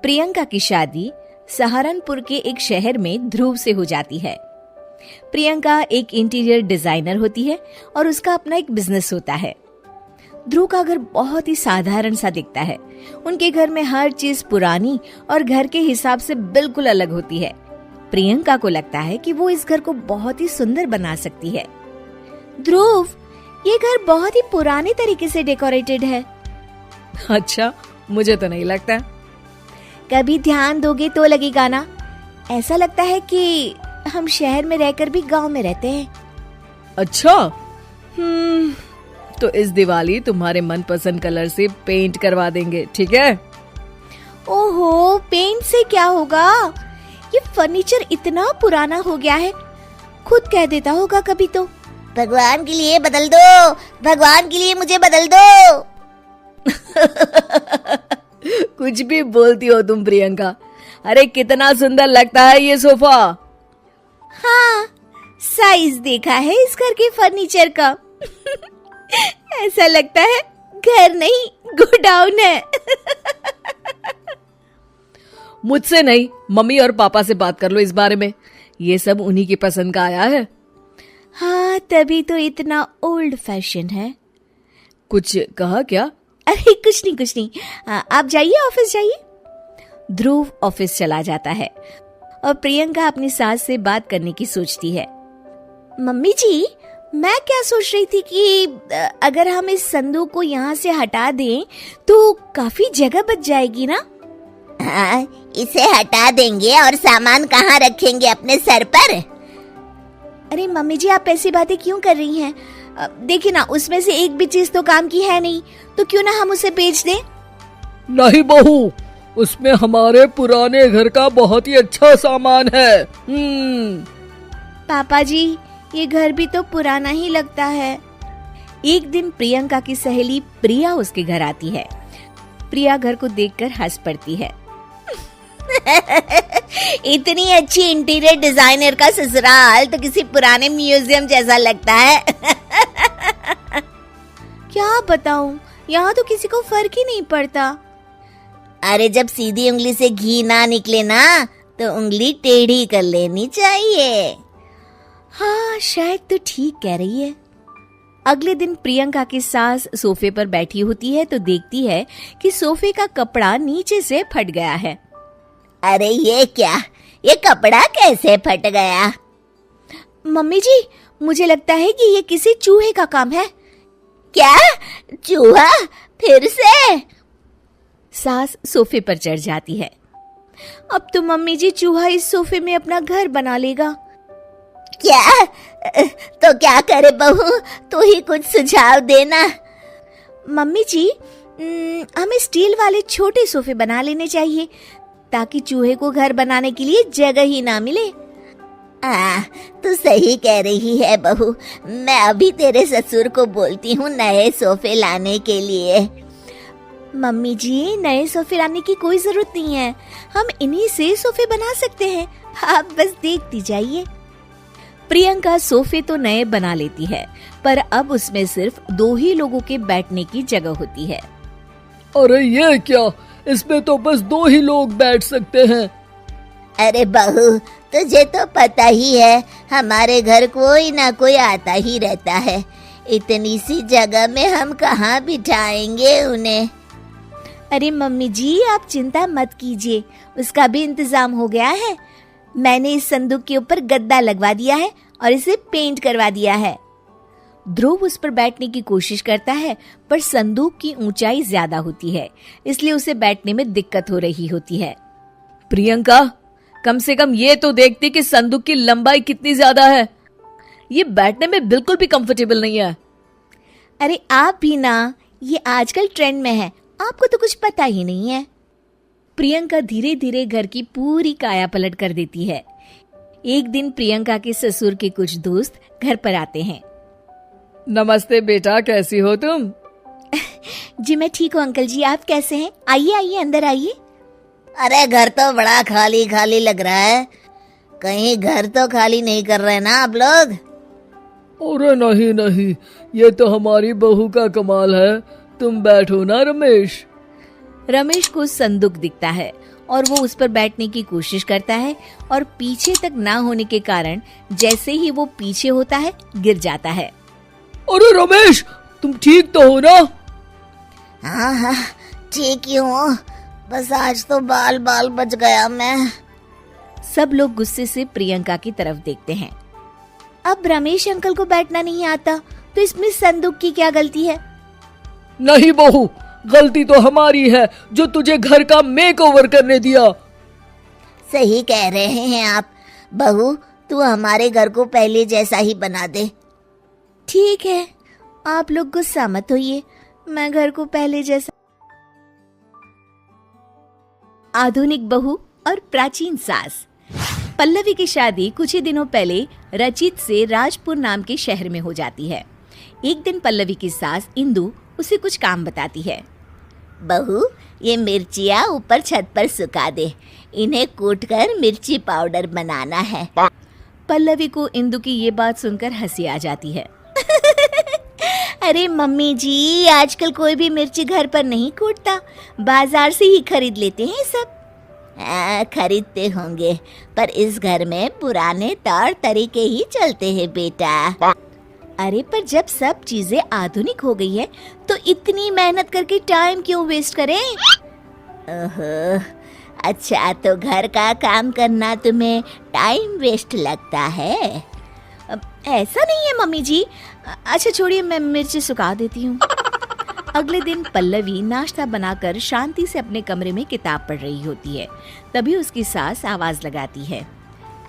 प्रियंका की शादी सहारनपुर के एक शहर में ध्रुव से हो जाती है। प्रियंका एक इंटीरियर डिजाइनर होती है और उसका अपना एक बिजनेस होता है। ध्रुव का घर बहुत ही साधारण सा दिखता है। उनके घर में हर चीज पुरानी और घर के हिसाब से बिल्कुल अलग होती है। प्रियंका को लगता है कि वो इस घर को बहुत ही सुंदर बना सकती है। ध्रुव, ये घर बहुत ही पुराने तरीके से डेकोरेटेड है। अच्छा, मुझे तो नहीं लगता। कभी ध्यान दोगे तो लगेगा ना। ऐसा लगता है कि हम शहर में रहकर भी गांव में रहते हैं। अच्छा, तो इस दिवाली तुम्हारे मनपसंद कलर से पेंट करवा देंगे, ठीक है? ओहो, पेंट से क्या होगा? ये फर्नीचर इतना पुराना हो गया है, खुद कह देता होगा कभी तो, भगवान के लिए बदल दो, भगवान के लिए मुझे बदल दो। कुछ भी बोलती हो तुम प्रियंका। अरे कितना सुंदर लगता है ये सोफा। हाँ, साइज देखा है इस घर के फर्नीचर का। ऐसा लगता है घर नहीं गोडाउन है। मुझसे नहीं, मम्मी और पापा से बात कर लो इस बारे में। ये सब उन्हीं की पसंद का आया है। हाँ, तभी तो इतना ओल्ड फैशन है। कुछ कहा क्या? अरे कुछ नहीं। आप जाइए, ऑफिस जाइए। ध्रुव ऑफिस चला जाता है और प्रियंका अपनी सास से बात करने की सोचती है। मम्मी जी, मैं क्या सोच रही थी कि अगर हम इस संदूक को यहाँ से हटा दें तो काफी जगह बच जाएगी ना। हाँ, इसे हटा देंगे और सामान कहाँ रखेंगे? अपने सर पर? अरे मम्मी जी, आप ऐसी बातें क्यों कर रही हैं? देखिए ना, उसमें से एक भी चीज तो काम की है नहीं, तो क्यों ना हम उसे बेच दें? नहीं बहू, उसमें हमारे पुराने घर का बहुत ही अच्छा सामान है। पापा जी, ये घर भी तो पुराना ही लगता है। एक दिन प्रियंका की सहेली प्रिया उसके घर आती है। प्रिया घर को देखकर हंस पड़ती है। इतनी अच्छी इंटीरियर डिजाइनर का ससुराल तो किसी पुराने म्यूजियम जैसा लगता है। क्या बताऊं, यहाँ तो किसी को फर्क ही नहीं पड़ता। अरे जब सीधी उंगली से घी ना निकले ना, तो उंगली टेढ़ी कर लेनी चाहिए। हाँ, शायद तो ठीक कह रही है। अगले दिन प्रियंका की सास सोफे पर बैठी होती है तो देखती है कि सोफे का कपड़ा नीचे से फट गया है। अरे ये क्या, ये कपड़ा कैसे फट गया? मम्मी जी, मुझे लगता है कि ये किसी चूहे का काम है। क्या? चूहा? फिर से? सास सोफे पर चढ़ जाती है। अब तो मम्मी जी चूहा इस सोफे में अपना घर बना लेगा। क्या? तो क्या करे बहू, तू ही कुछ सुझाव देना। मम्मी जी, हमें स्टील वाले छोटे सोफे बना लेने चाहिए ताकि चूहे को घर बनाने के लिए जगह ही ना मिले। तू सही कह रही है बहू। मैं अभी तेरे ससुर को बोलती हूँ नए सोफे लाने के लिए। मम्मी जी, नए सोफे लाने की कोई जरूरत नहीं है, हम इन्हीं से सोफे बना सकते हैं। आप बस देखती जाइए। प्रियंका सोफे तो नए बना लेती है, पर अब उसमें सिर्फ 2 ही लोगों के बैठने की जगह होती है। अरे ये क्या, इसमें तो बस 2 ही लोग बैठ सकते हैं। अरे बहू, तुझे तो पता ही है, हमारे घर कोई ना कोई आता ही रहता है। इतनी सी जगह में हम कहाँ बिठाएंगे उन्हें? अरे मम्मी जी, आप चिंता मत कीजिए, उसका भी इंतजाम हो गया है। मैंने इस संदूक के ऊपर गद्दा लगवा दिया है और इसे पेंट करवा दिया है। ध्रुव उस पर बैठने की कोशिश करता है, पर संदूक की ऊंचाई ज्यादा होती है, इसलिए उसे बैठने में दिक्कत हो रही होती है। प्रियंका, कम से कम ये तो देखती कि संदूक की लंबाई कितनी ज्यादा है। ये बैठने में बिल्कुल भी कंफर्टेबल नहीं है। अरे आप भी ना, ये आजकल ट्रेंड में है, आपको तो कुछ पता ही नहीं है। प्रियंका धीरे धीरे घर की पूरी काया पलट कर देती है। एक दिन प्रियंका के ससुर के कुछ दोस्त घर पर आते हैं। नमस्ते बेटा, कैसी हो तुम? जी मैं ठीक हूँ अंकल जी, आप कैसे हैं? आइए आइए, अंदर आइए। अरे घर तो बड़ा खाली खाली लग रहा है, कहीं घर तो खाली नहीं कर रहे ना आप लोग? अरे नहीं, ये तो हमारी बहू का कमाल है। तुम बैठो ना रमेश। रमेश को संदूक दिखता है और वो उस पर बैठने की कोशिश करता है और पीछे तक ना होने के कारण जैसे ही वो पीछे होता है गिर जाता है। अरे रमेश, तुम ठीक तो हो ना? हाँ हाँ ठीक ही हूँ, बस आज तो बाल बाल बच गया मैं। सब लोग गुस्से से प्रियंका की तरफ देखते हैं। अब रमेश अंकल को बैठना नहीं आता तो इसमें संदूक की क्या गलती है? नहीं बहू, गलती तो हमारी है जो तुझे घर का मेकओवर करने दिया। सही कह रहे हैं आप। बहू, तू हमारे घर को पहले जैसा ही बना दे। ठीक है, आप लोग गुस्सा मत होइए, मैं घर को पहले जैसा। आधुनिक बहू और प्राचीन सास। पल्लवी की शादी कुछ ही दिनों पहले रचित से राजपुर नाम के शहर में हो जाती है। एक दिन पल्लवी की सास इंदु उसे कुछ काम बताती है। बहू, ये मिर्चियाँ ऊपर छत पर सुखा दे, इन्हें कूटकर मिर्ची पाउडर बनाना है। पल्लवी को इंदु की ये बात सुनकर हंसी आ जाती है। अरे मम्मी जी, आजकल कोई भी मिर्ची घर पर नहीं कूटता, बाजार से ही खरीद लेते हैं सब। खरीदते होंगे, पर इस घर में पुराने तौर तरीके ही चलते हैं बेटा। अरे पर जब सब चीजें आधुनिक हो गई है तो इतनी मेहनत करके टाइम क्यों वेस्ट करें? ओहो, अच्छा तो घर का काम करना तुम्हें टाइम वेस्ट लगता है? ऐसा नहीं है मम्मी जी। अच्छा छोड़िए, मैं मिर्ची सुखा देती हूँ। अगले दिन पल्लवी नाश्ता बनाकर शांति से अपने कमरे में किताब पढ़ रही होती है। तभी उसकी सास आवाज लगाती है।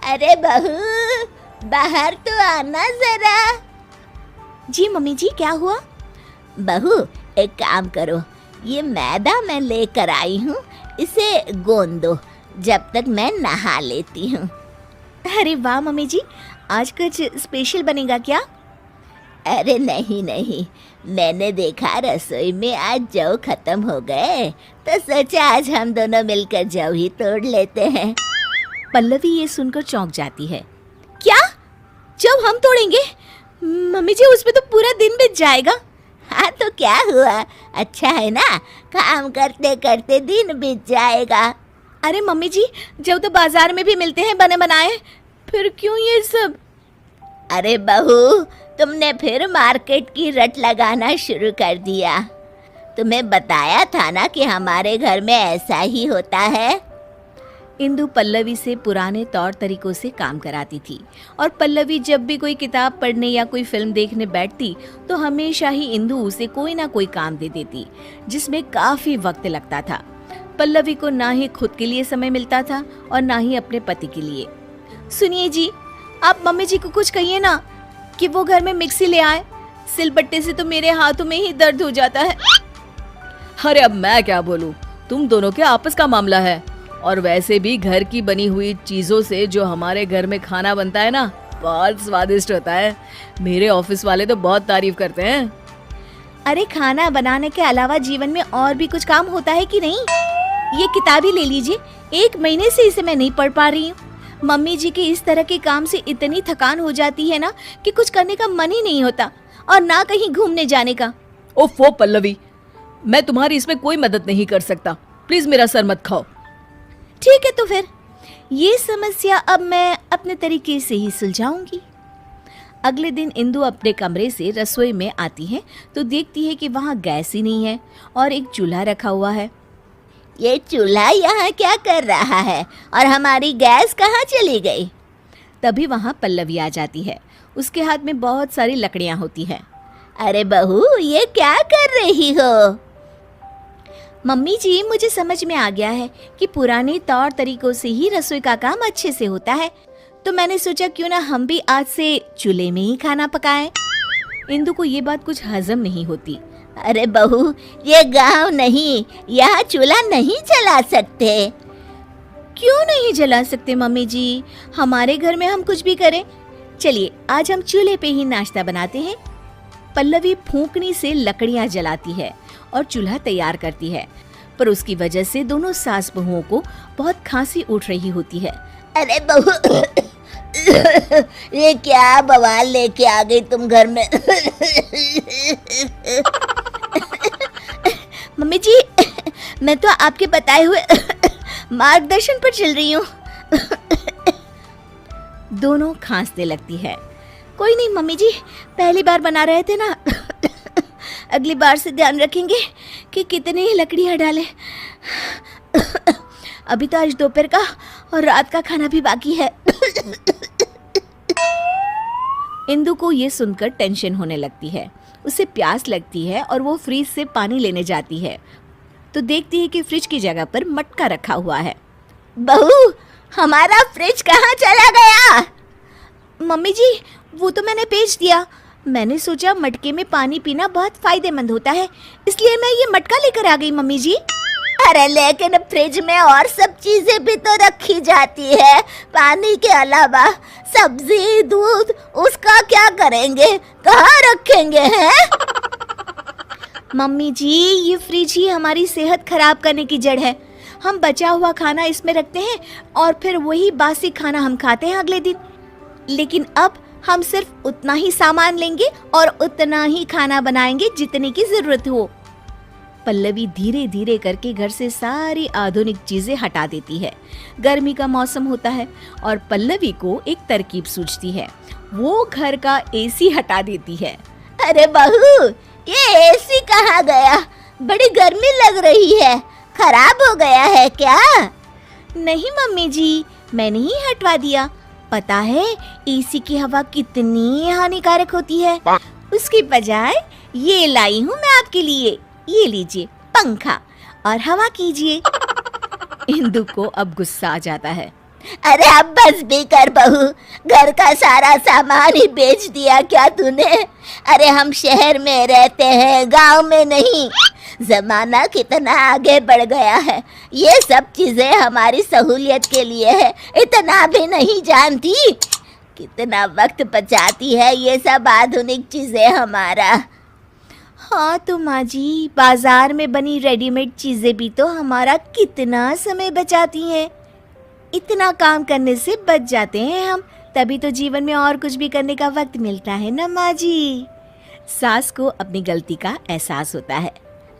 अरे बहू, बाहर तो आना जरा। जी मम्मी जी, क्या हुआ? बहू, एक काम करो, ये मैदा मैं लेकर आई हूँ, इसे गोंद दो जब तक मैं नहा लेती हूँ। अरे वाह मम्मी जी, आज कुछ स्पेशल बनेगा क्या? अरे नहीं नहीं, मैंने देखा रसोई में आज जौ खत्म हो गए तो सोचा आज हम दोनों मिलकर जौ ही तोड़ लेते हैं। पल्लवी ये सुनकर चौंक जाती है। क्या? जौ हम तोड़ेंगे? मम्मी जी, उसमें तो पूरा दिन बीत जाएगा। हाँ तो क्या हुआ, अच्छा है ना, काम करते करते दिन बीत जाएगा। अरे मम्मी जी, जौ तो बाजार में भी मिलते हैं बने बनाए, फिर क्यों ये सब? अरे बहू, तुमने फिर मार्केट की रट लगाना शुरू कर दिया। तुम्हें बताया था ना कि हमारे घर में ऐसा ही होता है। इंदु पल्लवी से पुराने तौर तरीकों से काम कराती थी और पल्लवी जब भी कोई किताब पढ़ने या कोई फिल्म देखने बैठती तो हमेशा ही इंदु उसे कोई ना कोई काम दे देती, जिसमें काफी वक्त लगता था। पल्लवी को ना ही खुद के लिए समय मिलता था और ना ही अपने पति के लिए। सुनिए जी, आप मम्मी जी को कुछ कहिए ना कि वो घर में मिक्सी ले आए, सिलबट्टे से तो मेरे हाथों में ही दर्द हो जाता है। अरे अब मैं क्या बोलूं, तुम दोनों के आपस का मामला है। और वैसे भी घर की बनी हुई चीजों से जो हमारे घर में खाना बनता है ना, बहुत स्वादिष्ट होता है। मेरे ऑफिस वाले तो बहुत तारीफ करते हैं। अरे खाना बनाने के अलावा जीवन में और भी कुछ काम होता है कि नहीं? ये किताब ही ले लीजिए, 1 महीने से इसे मैं नहीं पढ़ पा रही हूँ। मम्मी जी के इस तरह के काम से इतनी थकान हो जाती है ना कि कुछ करने का मन ही नहीं होता और ना कहीं घूमने जाने का। ओफो पल्लवी, मैं तुम्हारी इसमें कोई मदद नहीं कर सकता, प्लीज मेरा सर मत खाओ। ठीक है, तो फिर ये समस्या अब मैं अपने तरीके से ही सुलझाऊंगी। अगले दिन इंदु अपने कमरे से रसोई में आती है तो देखती है कि वहाँ गैस ही नहीं है और एक चूल्हा रखा हुआ है। ये चूल्हा यहाँ क्या कर रहा है और हमारी गैस कहाँ चली गई? तभी वहाँ पल्लवी आ जाती है। उसके हाथ में बहुत सारी लकड़ियाँ होती है। अरे बहू, ये क्या कर रही हो? मम्मी जी, मुझे समझ में आ गया है कि पुराने तौर तरीकों से ही रसोई का काम अच्छे से होता है, तो मैंने सोचा क्यों ना हम भी आज से चूल्हे में ही खाना पकाएं। इंदु को ये बात कुछ हजम नहीं होती। अरे बहू, ये गांव नहीं, यहाँ चूल्हा नहीं जला सकते। क्यों नहीं जला सकते मम्मी जी? हमारे घर में हम कुछ भी करें। चलिए आज हम चूल्हे पे ही नाश्ता बनाते हैं। पल्लवी फूंकनी से लकड़ियां जलाती है और चूल्हा तैयार करती है, पर उसकी वजह से दोनों सास बहुओं को बहुत खांसी उठ रही होती है। अरे बहू, ये क्या बवाल लेके आ गई तुम घर में? मम्मी जी, मैं तो आपके बताए हुए मार्गदर्शन पर चल रही हूँ। दोनों खांसने लगती है। कोई नहीं मम्मी जी, पहली बार बना रहे थे ना। अगली बार से ध्यान रखेंगे कि कितनी लकड़ियाँ डालें। अभी तो आज दोपहर का और रात का खाना भी बाकी है। इंदु को ये सुनकर टेंशन होने लगती है। उसे प्यास लगती है और वो फ्रिज से पानी लेने जाती है तो देखती है कि फ्रिज की जगह पर मटका रखा हुआ है। बहू, हमारा फ्रिज कहाँ चला गया? मम्मी जी, वो तो मैंने बेच दिया। मैंने सोचा मटके में पानी पीना बहुत फायदेमंद होता है, इसलिए मैं ये मटका लेकर आ गई मम्मी जी। अरे लेकिन फ्रिज में और सब चीजें भी तो रखी जाती है, पानी के अलावा सब्जी, दूध, उसका क्या करेंगे? कहाँ रखेंगे हैं? मम्मी जी, ये फ्रिज ही हमारी सेहत खराब करने की जड़ है। हम बचा हुआ खाना इसमें रखते हैं और फिर वही बासी खाना हम खाते हैं अगले दिन। लेकिन अब हम सिर्फ उतना ही सामान लेंगे और उतना ही खाना बनाएंगे जितने की जरूरत हो। पल्लवी धीरे धीरे करके घर से सारी आधुनिक चीजें हटा देती है। गर्मी का मौसम होता है और पल्लवी को एक तरकीब सूझती है। वो घर का एसी हटा देती है। अरे बहू, ये एसी कहाँ गया? बड़ी गर्मी लग रही है, खराब हो गया है क्या? नहीं मम्मी जी, मैंने ही हटवा दिया। पता है एसी की हवा कितनी हानिकारक होती है। उसकी बजाय ये लाई हूँ मैं आपके लिए। ये लीजिए पंखा और हवा कीजिए। इंदु को अब गुस्सा आ जाता है। अरे अब बस भी कर बहू, घर का सारा सामान ही बेच दिया क्या तूने? अरे हम शहर में रहते हैं, गांव में नहीं। जमाना कितना आगे बढ़ गया है, ये सब चीजें हमारी सहूलियत के लिए है, इतना भी नहीं जानती? कितना वक्त बचाती है ये सब आधुनिक चीजें हमारा। हाँ तो माँ जी, बाजार में बनी रेडीमेड चीजें भी तो हमारा कितना समय बचाती हैं। इतना काम करने से बच जाते हैं हम, तभी तो जीवन में और कुछ भी करने का वक्त मिलता है ना माँ जी। सास को अपनी गलती का एहसास होता है।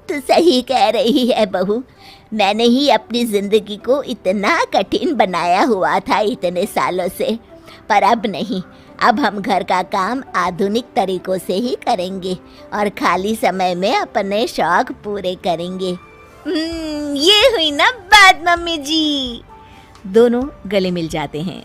तो सही कह रही है बहू, मैंने ही अपनी जिंदगी को इतना कठिन बनाया हुआ था इतने सालों से। पर अब नहीं, अब हम घर का काम आधुनिक तरीकों से ही करेंगे और खाली समय में अपने शौक पूरे करेंगे। ये हुई ना बात मम्मी जी। दोनों गले मिल जाते हैं।